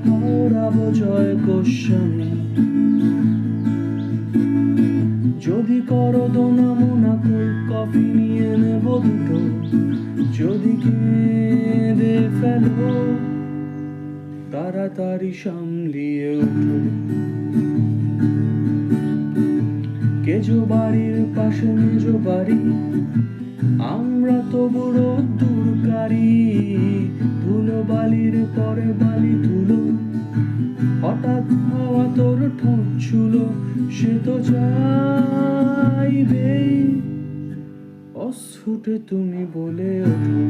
হাওড়াবো জয় গোস্বামী। যদি করো দোনা Mona cold coffee নিয়ে নেব দুটো, যদি কেঁদে ফেলো তাড়াতাড়ি সামলিয়ে উঠো। কেজো বাড়ির পাশে মেজো বাড়ি, আমরা তো বুড়ো দূরকারী। ধুলো বালির পরে বালি ধুলো, হঠাৎ হাওয়া তোর ঠোঁট ছুলো, সে তো চাইবেই। অস্ফুটে তুমি বলে ওঠো,